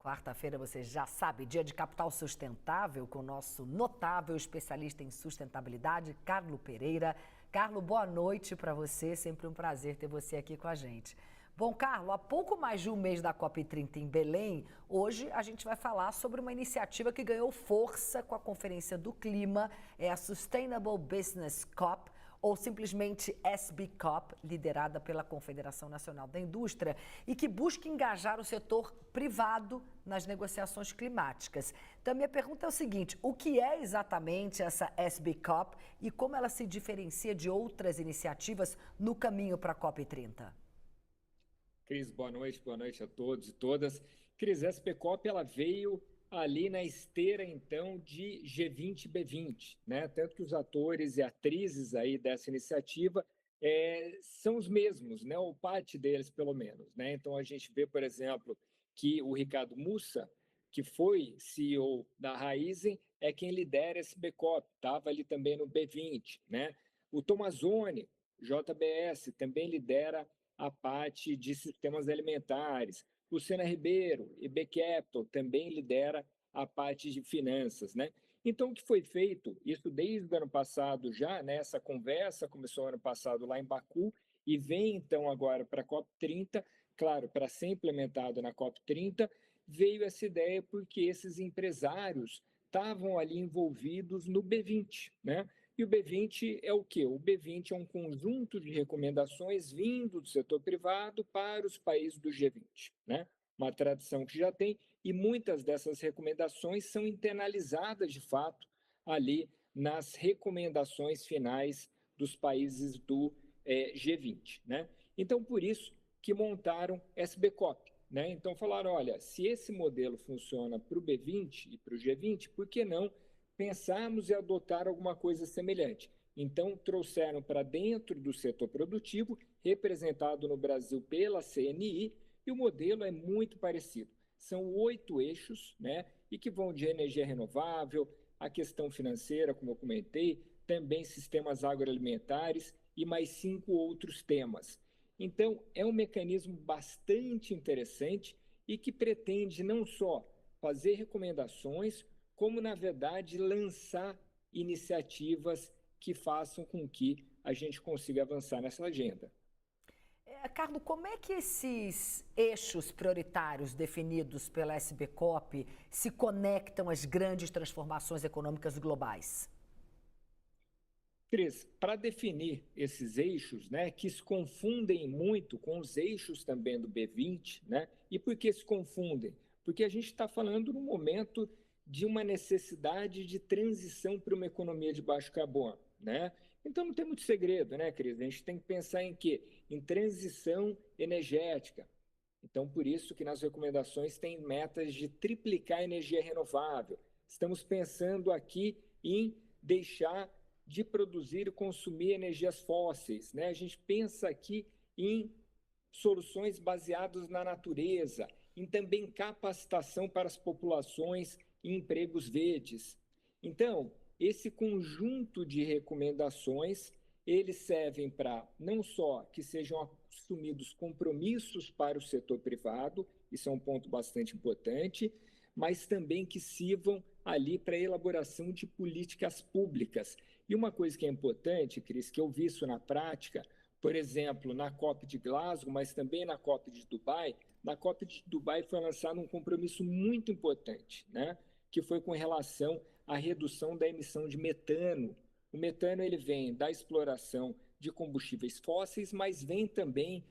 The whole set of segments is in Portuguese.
Quarta-feira, você já sabe, dia de capital sustentável com o nosso notável especialista em sustentabilidade, Carlo Pereira. Carlo, boa noite para você, sempre um prazer ter você aqui com a gente. Bom, Carlo, há pouco mais de um mês da COP30 em Belém, hoje a gente vai falar sobre uma iniciativa que ganhou força com a Conferência do Clima, é a Sustainable Business COP, ou simplesmente SBCOP, liderada pela Confederação Nacional da Indústria, e que busca engajar o setor privado nas negociações climáticas. Então, minha pergunta é o seguinte: o que é exatamente essa SBCOP e como ela se diferencia de outras iniciativas no caminho para a COP30? Cris, boa noite a todos e todas. Cris, a SPCOP ela veio ali na esteira, então, de G20 e B20, né? Tanto que os atores e atrizes aí dessa iniciativa são os mesmos, né? Ou parte deles, pelo menos, né? Então, a gente vê, por exemplo, que o Ricardo Mussa, que foi CEO da Raizen, é quem lidera esse SBCOP, estava ali também no B20, né? O Tomazoni, JBS, também lidera a parte de sistemas alimentares. Luciana Ribeiro, IB Capital, também lidera a parte de finanças, né? Então, o que foi feito, isso desde o ano passado já, né? Essa conversa começou ano passado lá em Baku e vem, então, agora para a COP30, claro, para ser implementado na COP30, veio essa ideia porque esses empresários estavam ali envolvidos no B20, né? E o B20 é o quê? O B20 é um conjunto de recomendações vindo do setor privado para os países do G20, né? Uma tradição que já tem, e muitas dessas recomendações são internalizadas, de fato, ali nas recomendações finais dos países do G20, né? Então, por isso que montaram SBCOP, né? Então, falaram, olha, se esse modelo funciona para o B20 e para o G20, por que não pensarmos em adotar alguma coisa semelhante? Então, trouxeram para dentro do setor produtivo, representado no Brasil pela CNI, e o modelo é muito parecido. São 8 eixos, né? E que vão de energia renovável, a questão financeira, como eu comentei, também sistemas agroalimentares e mais 5 outros temas. Então, é um mecanismo bastante interessante e que pretende não só fazer recomendações, como, na verdade, lançar iniciativas que façam com que a gente consiga avançar nessa agenda. Carlos, como é que esses eixos prioritários definidos pela SBCOP se conectam às grandes transformações econômicas globais? Cris, para definir esses eixos, né, que se confundem muito com os eixos também do B20, né? E por que se confundem? Porque a gente está falando no momento de uma necessidade de transição para uma economia de baixo carbono, né? Então não tem muito segredo, né, Cris? A gente tem que pensar em quê? Em transição energética. Então, por isso que nas recomendações tem metas de triplicar a energia renovável. Estamos pensando aqui em deixar de produzir e consumir energias fósseis, né? A gente pensa aqui em soluções baseadas na natureza, em também capacitação para as populações e empregos verdes. Então, esse conjunto de recomendações, eles servem para não só que sejam assumidos compromissos para o setor privado, isso é um ponto bastante importante, mas também que sirvam ali para a elaboração de políticas públicas. E uma coisa que é importante, Cris, que eu vi isso na prática, por exemplo, na COP de Glasgow, mas também na COP de Dubai. Na COP de Dubai foi lançado um compromisso muito importante, né? Que foi com relação à redução da emissão de metano. O metano ele vem da exploração de combustíveis fósseis, mas vem também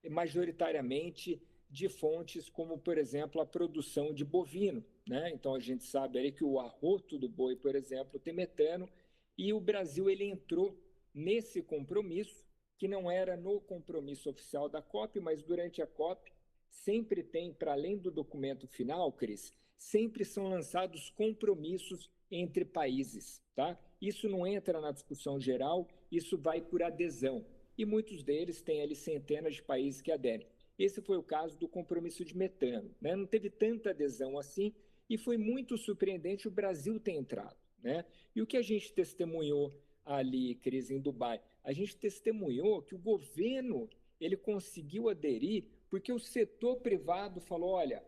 majoritariamente de fontes como, por exemplo, a produção de bovino, né? Então a gente sabe aí que o arroto do boi, por exemplo, tem metano, e o Brasil ele entrou nesse compromisso, que não era no compromisso oficial da COP, mas durante a COP sempre tem, para além do documento final, Cris, sempre são lançados compromissos entre países, tá? Isso não entra na discussão geral, isso vai por adesão. E muitos deles têm ali centenas de países que aderem. Esse foi o caso do compromisso de metano, né? Não teve tanta adesão assim e foi muito surpreendente o Brasil ter entrado, né? E o que a gente testemunhou ali, Cris, em Dubai? A gente testemunhou que o governo ele conseguiu aderir porque o setor privado falou, olha,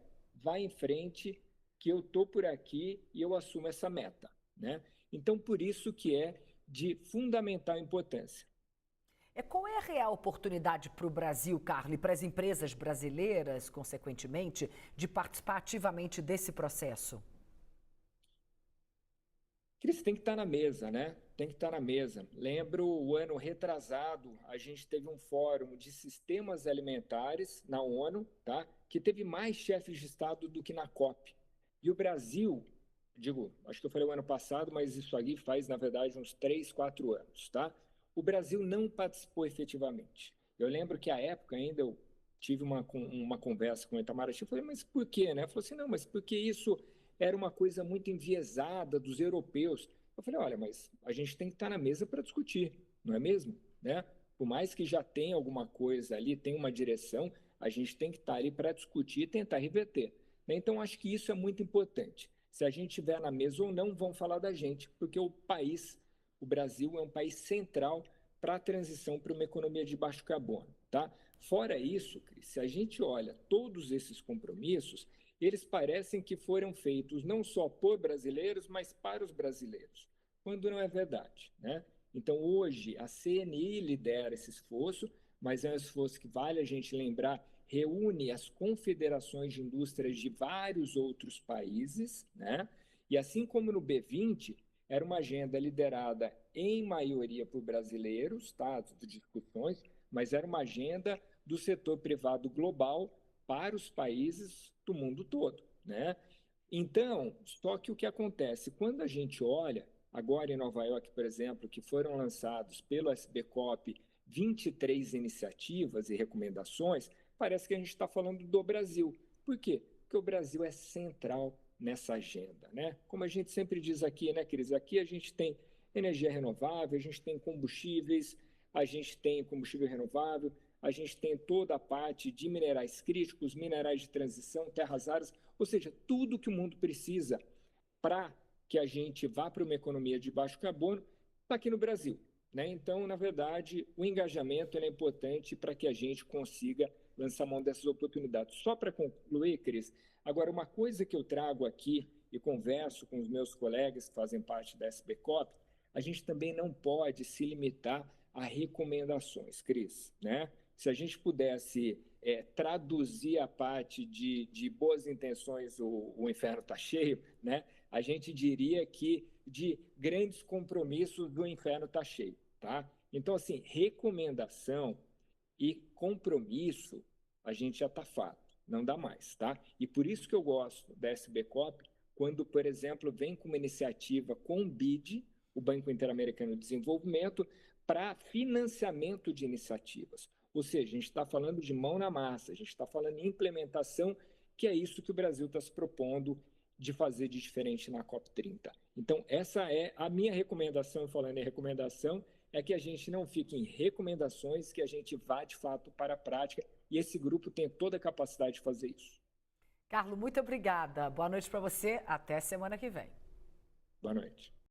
vai em frente, que eu estou por aqui e eu assumo essa meta, né? Então, por isso que é de fundamental importância. Qual é a real oportunidade para o Brasil, Carlos, e para as empresas brasileiras, consequentemente, de participar ativamente desse processo? Cris, tem que estar na mesa, né? Tem que estar na mesa. Lembro o ano retrasado, a gente teve um fórum de sistemas alimentares na ONU, tá? Que teve mais chefes de Estado do que na COP. E o Brasil, acho que eu falei o ano passado, mas isso aqui faz, na verdade, uns 3, 4 anos, tá? O Brasil não participou efetivamente. Eu lembro que à época ainda eu tive uma conversa com o Itamaraty, eu falei, mas por quê, né? Ele falou assim, não, mas porque isso era uma coisa muito enviesada dos europeus. Eu falei, olha, mas a gente tem que estar na mesa para discutir, não é mesmo? Né? Por mais que já tenha alguma coisa ali, tenha uma direção, a gente tem que estar ali para discutir e tentar reverter. Né? Então, acho que isso é muito importante. Se a gente estiver na mesa ou não, vão falar da gente, porque o Brasil é um país central para a transição para uma economia de baixo carbono. Tá? Fora isso, Cris, se a gente olha todos esses compromissos, eles parecem que foram feitos não só por brasileiros, mas para os brasileiros, quando não é verdade, né? Então, hoje, a CNI lidera esse esforço, mas é um esforço que, vale a gente lembrar, reúne as confederações de indústrias de vários outros países, né? E assim como no B20, era uma agenda liderada em maioria por brasileiros, tá? As discussões, mas era uma agenda do setor privado global para os países do mundo todo, né? Então, só que o que acontece, quando a gente olha, agora em Nova York, por exemplo, que foram lançados pelo SBCOP 23 iniciativas e recomendações, parece que a gente está falando do Brasil. Por quê? Porque o Brasil é central nessa agenda, né? Como a gente sempre diz aqui, né, Cris? Aqui a gente tem energia renovável, a gente tem combustíveis, a gente tem combustível renovável, a gente tem toda a parte de minerais críticos, minerais de transição, terras raras, ou seja, tudo que o mundo precisa para que a gente vá para uma economia de baixo carbono está aqui no Brasil. Né? Então, na verdade, o engajamento é importante para que a gente consiga lançar mão dessas oportunidades. Só para concluir, Cris, agora uma coisa que eu trago aqui e converso com os meus colegas que fazem parte da SBCOP, a gente também não pode se limitar a recomendações, Cris, né? Se a gente pudesse traduzir a parte de boas intenções, o inferno está cheio, né? A gente diria que de grandes compromissos do inferno está cheio, tá? Então, assim, recomendação e compromisso a gente já está fato, não dá mais, tá? E por isso que eu gosto da SBCOP, quando, por exemplo, vem com uma iniciativa com o BID, o Banco Interamericano de Desenvolvimento, para financiamento de iniciativas. Ou seja, a gente está falando de mão na massa, a gente está falando em implementação, que é isso que o Brasil está se propondo de fazer de diferente na COP30. Então, essa é a minha recomendação, falando em recomendação, é que a gente não fique em recomendações, que a gente vá de fato para a prática, e esse grupo tem toda a capacidade de fazer isso. Carlos, muito obrigada. Boa noite para você. Até semana que vem. Boa noite.